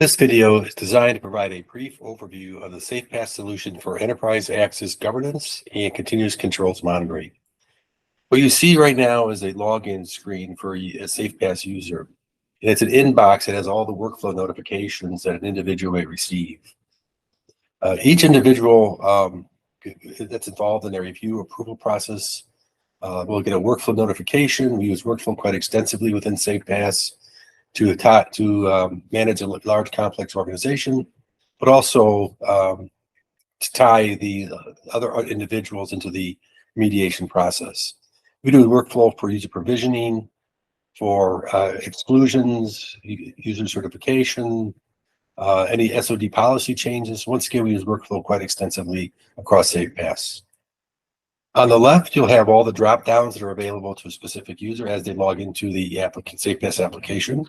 This video is designed to provide a brief overview of the SafePaaS solution for enterprise access governance and continuous controls monitoring. What you see right now is a login screen for a SafePaaS user. And it's an inbox that has all the workflow notifications that an individual may receive. Each individual that's involved in their review approval process will get a workflow notification. We use workflow quite extensively within SafePaaS to manage a large complex organization, but also to tie the other individuals into the remediation process. We do workflow for user provisioning, for exclusions, user certification, any SOD policy changes. Once again, we use workflow quite extensively across SafePaaS. On the left, you'll have all the drop downs that are available to a specific user as they log into the SafePaaS application.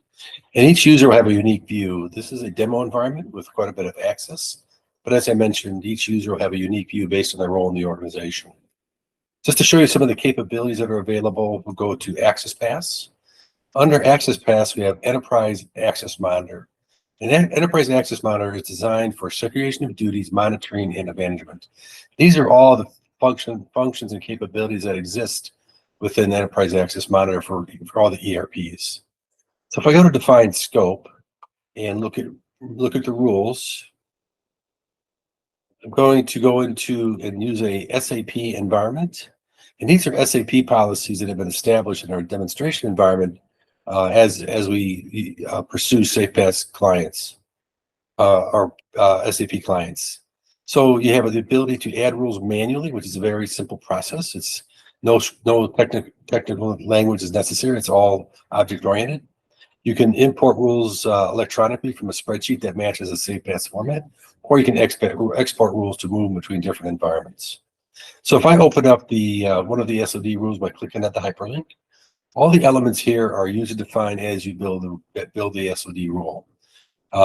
And each user will have a unique view. This is a demo environment with quite a bit of access. But as I mentioned, each user will have a unique view based on their role in the organization. Just to show you some of the capabilities that are available, we'll go to AccessPaaS. Under AccessPaaS, we have Enterprise Access Monitor. And Enterprise Access Monitor is designed for segregation of duties, monitoring, and management. These are all the functions and capabilities that exist within Enterprise Access Monitor for all the ERPs. So if I go to define scope and look at the rules, I'm going to go into and use a SAP environment. And these are SAP policies that have been established in our demonstration environment as we pursue SafePaaS clients, or SAP clients. So you have the ability to add rules manually, which is a very simple process. It's no technical language is necessary. It's all object-oriented. You can import rules electronically from a spreadsheet that matches a SafePaaS format, or you can export rules to move between different environments. So if I open up the one of the SOD rules by clicking at the hyperlink, all the elements here are user-defined as you build the SOD rule.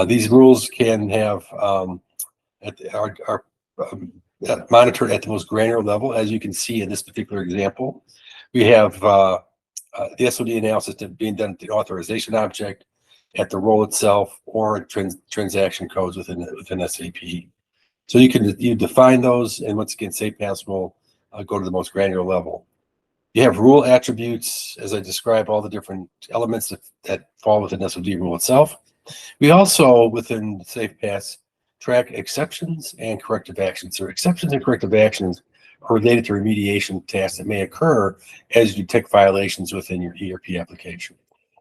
These rules can have are monitored at the most granular level. As you can see in this particular example, we have the SOD analysis being done at the authorization object, at the role itself, or transaction codes within SAP. So you define those, and once again, SafePaaS will go to the most granular level. You have rule attributes, as I describe all the different elements that fall within SOD rule itself. We also, within SafePaaS, track exceptions and corrective actions. So exceptions and corrective actions are related to remediation tasks that may occur as you detect violations within your ERP application.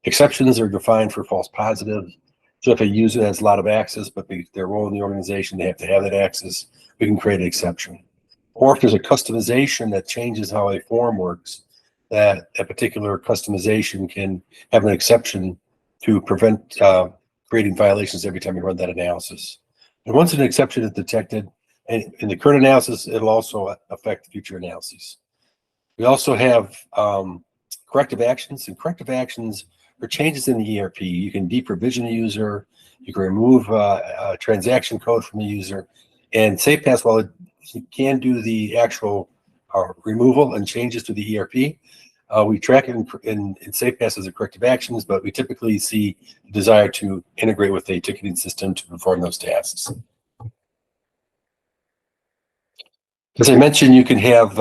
Exceptions are defined for false positives. So if a user has a lot of access, but their role in the organization, they have to have that access, we can create an exception. Or if there's a customization that changes how a form works, that a particular customization can have an exception to prevent creating violations every time you run that analysis. And once an exception is detected, and in the current analysis, it'll also affect future analyses. We also have corrective actions, and corrective actions are changes in the ERP. You can deprovision a user, you can remove a transaction code from the user, and SafePaaS, while it can do the actual removal and changes to the ERP, we track it in SafePaaS as a corrective actions, but we typically see the desire to integrate with a ticketing system to perform those tasks. As I mentioned, you can have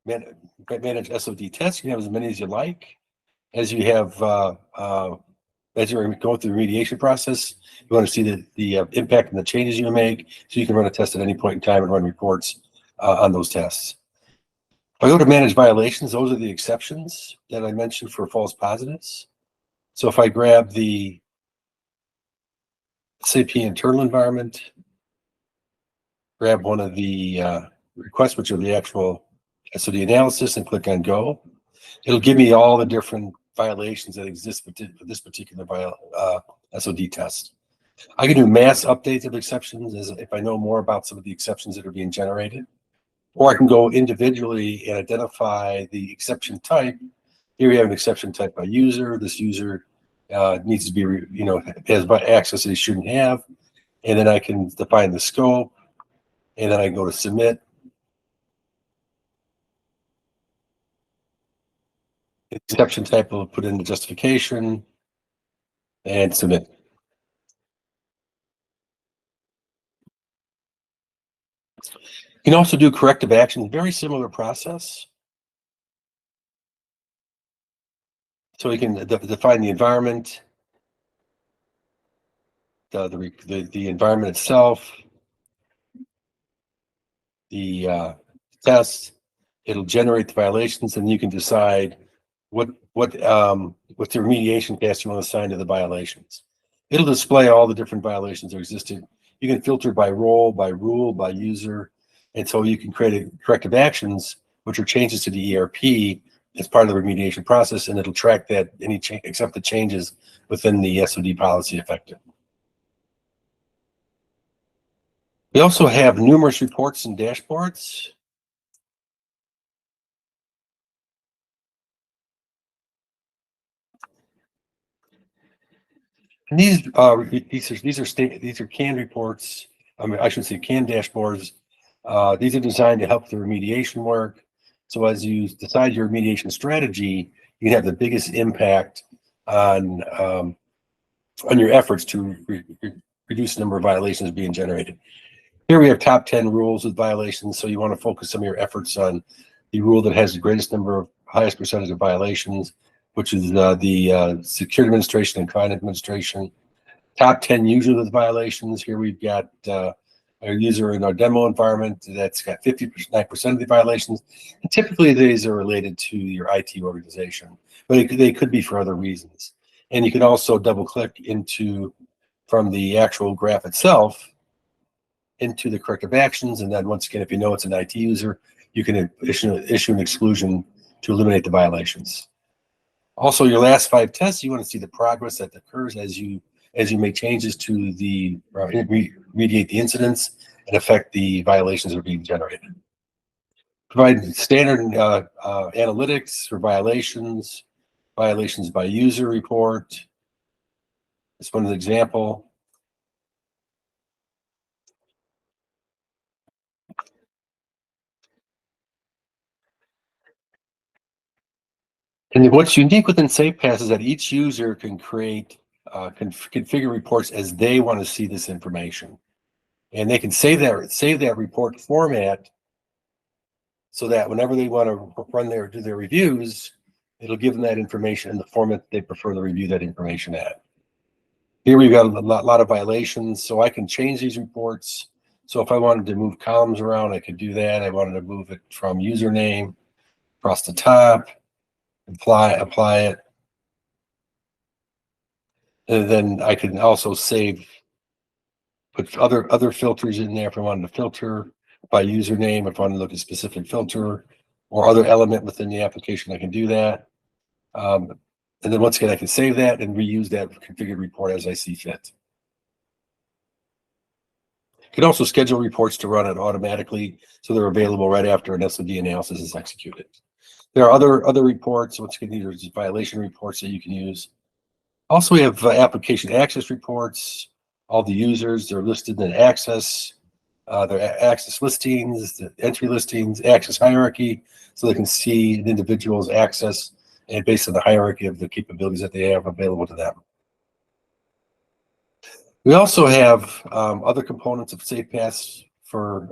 manage SOD tests. You can have as many as you like. As you have, as you're going through the remediation process, you want to see the impact and the changes you make, so you can run a test at any point in time and run reports on those tests. If I go to manage violations, those are the exceptions that I mentioned for false positives. So if I grab the SAP internal environment, grab one of the requests, which are the actual SOD analysis, and click on Go, it'll give me all the different violations that exist for this particular SOD test. I can do mass updates of exceptions if I know more about some of the exceptions that are being generated. Or I can go individually and identify the exception type. Here we have an exception type by user. This user needs to be, has access that he shouldn't have. And then I can define the scope. And then I go to submit. Exception type will put in the justification. and submit. You can also do corrective action, very similar process. So we can define the environment, the environment itself, the test. It'll generate the violations, and you can decide what the remediation path you want to assign to the violations. It'll display all the different violations that existed. You can filter by role, by rule, by user, and so you can create corrective actions, which are changes to the ERP as part of the remediation process, and it'll track that any except the changes within the SOD policy affected. We also have numerous reports and dashboards. And these are canned reports. I mean, I should say canned dashboards. These are designed to help the remediation work. So as you decide your remediation strategy, you can have the biggest impact on your efforts to reduce the number of violations being generated. Here we have top 10 rules with violations. So you want to focus some of your efforts on the rule that has the greatest number of highest percentage of violations, which is the Security Administration and Client Administration. Top 10 users with violations. Here we've got a user in our demo environment that's got 59% of the violations. And typically these are related to your IT organization, but they could be for other reasons. And you can also double click from the actual graph itself into the corrective actions. And then once again, if you know it's an IT user, you can issue an exclusion to eliminate the violations. Also, your last 5 tests, you want to see the progress that occurs as you make changes to the remediate the incidents and affect the violations that are being generated. Provide standard analytics for violations by user report. This one is an example. And what's unique within SafePaaS is that each user can create, configure reports as they want to see this information, and they can save that report format so that whenever they want to do their reviews, it'll give them that information in the format they prefer to review that information at. Here we've got a lot of violations, so I can change these reports. So if I wanted to move columns around, I could do that. I wanted to move it from username across the top. Apply it, and then I can also put other filters in there if I wanted to filter by username. If I want to look at a specific filter or other element within the application, I can do that. And then once again, I can save that and reuse that configured report as I see fit. You can also schedule reports to run it automatically, so they're available right after an SOD analysis is executed. There are other reports. Once again, these are violation reports that you can use. Also, we have application access reports. All the users, they're listed in access, their access listings, the entry listings, access hierarchy, so they can see an individual's access and based on the hierarchy of the capabilities that they have available to them. We also have other components of SafePaaS for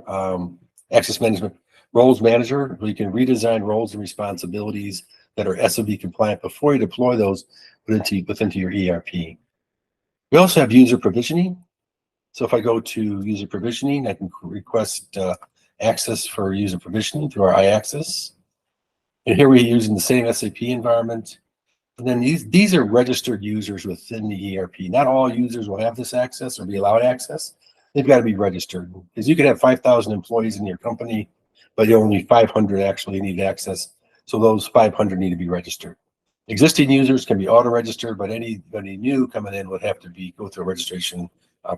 access management. Roles manager, where you can redesign roles and responsibilities that are SOD compliant before you deploy those within your ERP. We also have user provisioning. So if I go to user provisioning, I can request access for user provisioning through our iAccess. And here we're using the same SAP environment. And then these are registered users within the ERP. Not all users will have this access or be allowed access. They've got to be registered, because you could have 5,000 employees in your company, but only 500 actually need access. So those 500 need to be registered. Existing users can be auto-registered, but anybody new coming in would have to go through a registration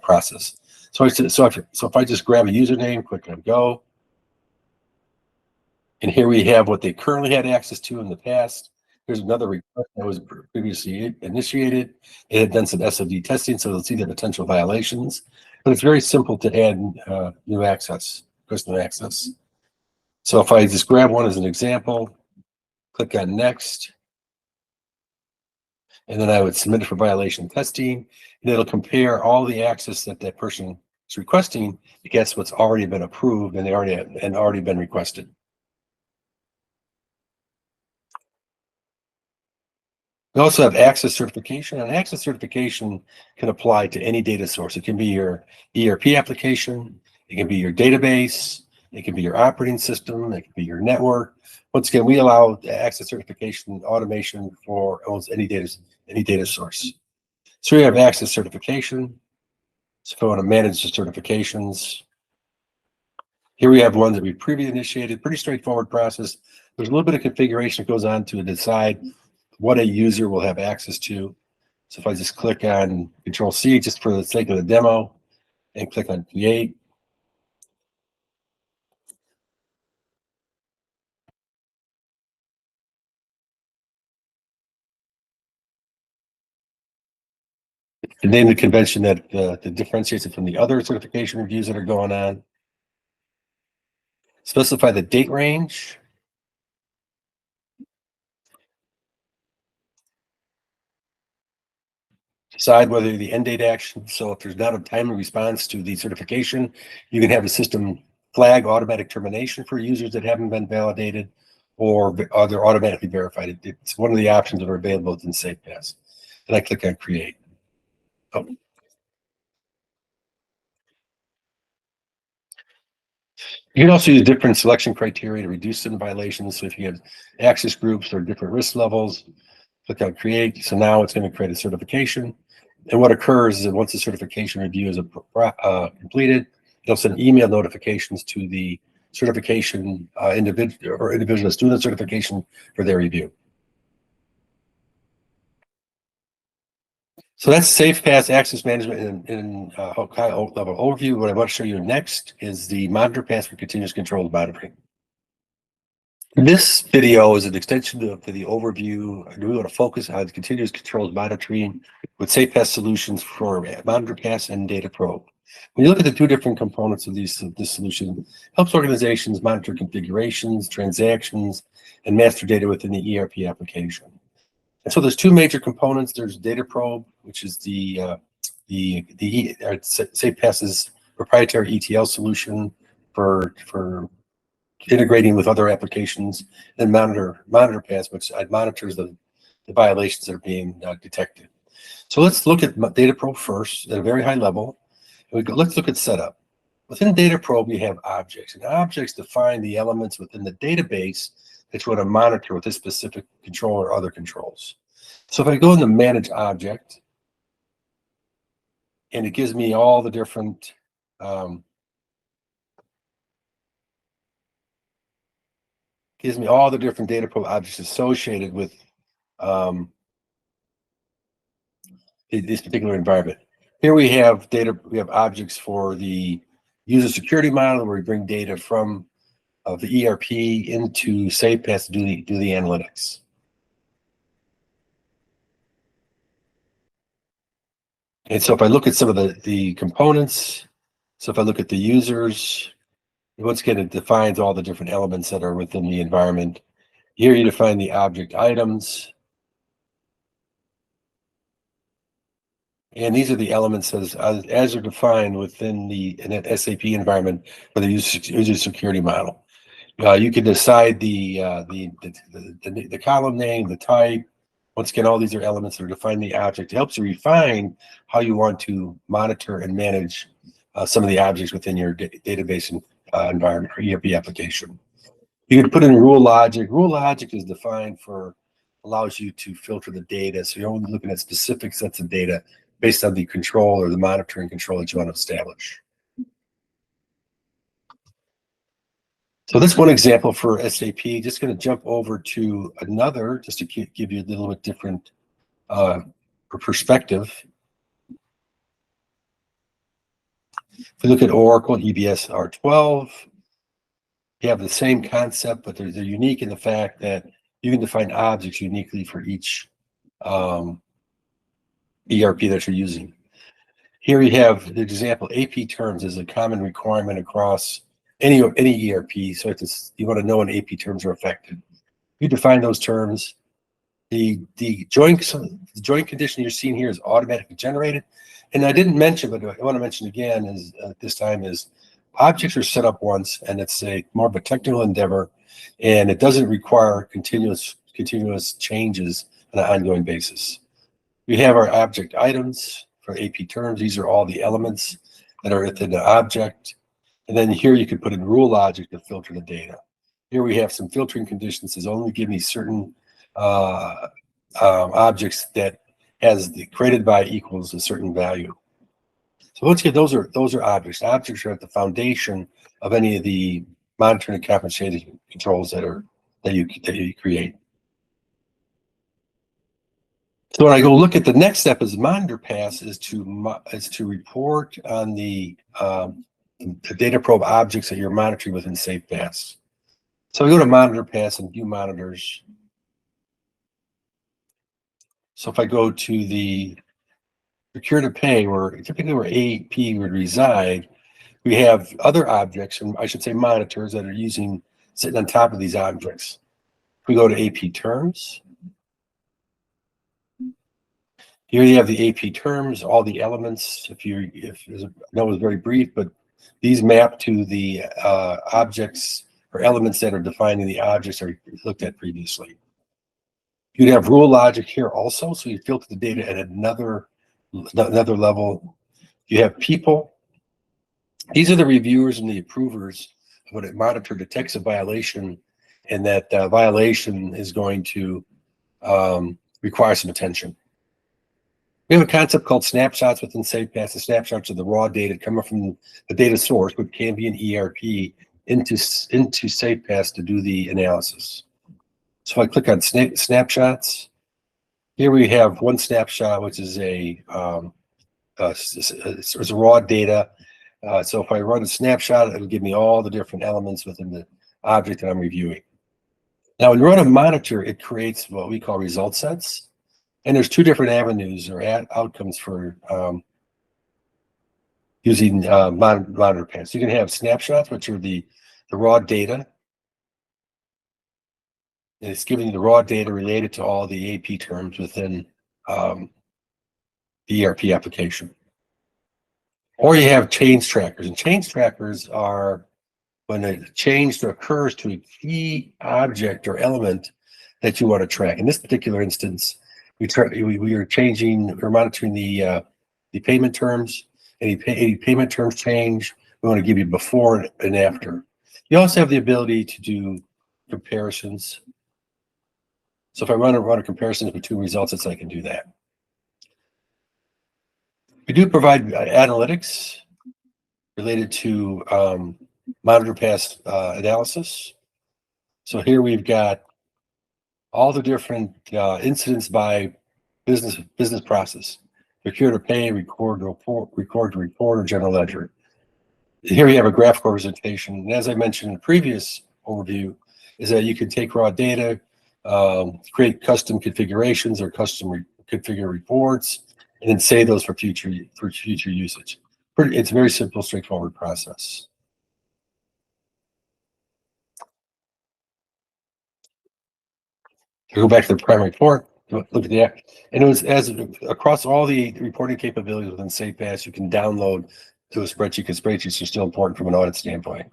process. So if I just grab a username, click on go, and here we have what they currently had access to in the past. Here's another request that was previously initiated. It had done some SOD testing, so they'll see the potential violations. But it's very simple to add new access, custom access. So if I just grab one as an example, click on next, And then I would submit it for violation testing, and it'll compare all the access that that person is requesting against what's already been approved and already been requested. We also have access certification, and access certification can apply to any data source. It can be your ERP application, it can be your database, it can be your operating system, it can be your network. Once again, we allow access certification automation for almost any data source. So we have access certification. So if I want to manage the certifications, here we have ones that we previously initiated, pretty straightforward process. There's a little bit of configuration that goes on to decide what a user will have access to. So if I just click on Control C just for the sake of the demo and click on Create, and name the convention that differentiates it from the other certification reviews that are going on. Specify the date range. Decide whether the end date action. So if there's not a timely response to the certification, you can have the system flag automatic termination for users that haven't been validated, or they're automatically verified. It's one of the options that are available within SafePaaS. Then I click on Create. Oh. You can also use different selection criteria to reduce certain violations. So if you have access groups or different risk levels, click on Create. So now it's going to create a certification. And what occurs is that once the certification review is completed, they'll send email notifications to the certification individual that's doing the certification for their review. So that's SafePaaS Access Management in high level overview. What I want to show you next is the Monitor Pass for continuous control monitoring. This video is an extension to the overview. We want to focus on continuous controls monitoring with SafePaaS solutions for Monitor Pass and Data Probe. When you look at the two different components of this solution, it helps organizations monitor configurations, transactions, and master data within the ERP application. And so there's two major components. There's Data Probe, which is SafePaaS's proprietary ETL solution for integrating with other applications, and Monitor Pass, which monitors the violations that are being detected. So let's look at Data Probe first at a very high level. Let's look at setup. Within Data Probe, you have objects, and objects define the elements within the database that you want to monitor with this specific control or other controls. So if I go into Manage Object, and it gives me all the different Data Probe objects associated with this particular environment. Here we have objects for the user security model, where we bring data from the ERP into SafePaaS to do the analytics. And so if I look at some of the components, so if I look at the users, once again, it defines all the different elements that are within the environment. Here you define the object items. And these are the elements as are defined within an SAP environment for the user security model. You can decide the column name, the type. Once again, all these are elements that are defining the object. It helps you refine how you want to monitor and manage some of the objects within your database environment or ERP application. You can put in rule logic. Rule logic is defined allows you to filter the data. So you're only looking at specific sets of data based on the control or the monitoring control that you want to establish. So this one example for SAP, just going to jump over to another, just to give you a little bit different perspective. If we look at Oracle EBS R12, you have the same concept, but they're unique in the fact that you can define objects uniquely for each ERP that you're using. Here we have the example, AP terms is a common requirement across any ERP. So you want to know when AP terms are affected. You define those terms, The joint condition you're seeing here is automatically generated. And I didn't mention, but I want to mention again is this time is objects are set up once, and it's a more of a technical endeavor, and it doesn't require continuous changes on an ongoing basis. We have our object items for AP terms. These are all the elements that are within the object. And then here you could put in rule logic to filter the data. Here we have some filtering conditions that only give me certain objects that has the created by equals a certain value. So once again, those are objects. Objects are at the foundation of any of the monitoring and compensating controls that you create. So when I go look at the next step is monitor pass is to report on the data probe objects that you're monitoring within SafePaaS. So we go to monitor pass and view monitors. So if I go to the procure to pay, where typically where AP would reside, we have other objects, and I should say monitors that are sitting on top of these objects. If we go to AP terms, here you have the AP terms, all the elements. I know it was very brief, but these map to the objects or elements that are defining the objects that we looked at previously. You'd have rule logic here also, so you filter the data at another level. You have people. These are the reviewers and the approvers. When a monitor detects a violation, and that violation is going to require some attention. We have a concept called snapshots within SafePaaS. The snapshots are the raw data coming from the data source, which can be an ERP, into SafePaaS to do the analysis. So if I click on snapshots, here we have one snapshot, which is a raw data. So if I run a snapshot, it'll give me all the different elements within the object that I'm reviewing. Now, when you run a monitor, it creates what we call result sets. And there's two different avenues or outcomes for using monitor pass. You can have snapshots, which are the raw data. And it's giving you the raw data related to all the AP terms within the ERP application. Or you have change trackers. And change trackers are when a change occurs to a key object or element that you want to track. In this particular instance, we're monitoring the payment terms. Any payment terms change, we want to give you before and after. You also have the ability to do comparisons. So if I run a comparison between results, I can do that. We do provide analytics related to monitor pass analysis. So here we've got all the different incidents by business process: procure to pay, record to report, or general ledger. Here we have a graphical representation. And as I mentioned in the previous overview, is that you can take raw data, create custom configurations or custom configure reports, and then save those for future usage. It's a very simple, straightforward process. To go back to the primary report, look at the app, and it was across all the reporting capabilities within SafePaaS, you can download to a spreadsheet, because spreadsheets are still important from an audit standpoint.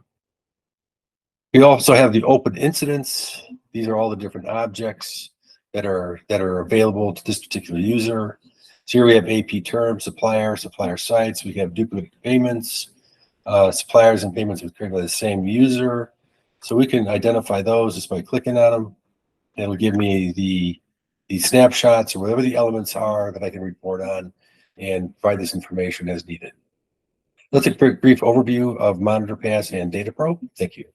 We also have the open incidents. These are all the different objects that are available to this particular user. So here we have AP terms, supplier sites. We have duplicate payments, suppliers and payments created by the same user. So we can identify those just by clicking on them. It'll give me the snapshots or whatever the elements are that I can report on and provide this information as needed. That's a quick brief overview of Monitor Pass and Data Probe. Thank you.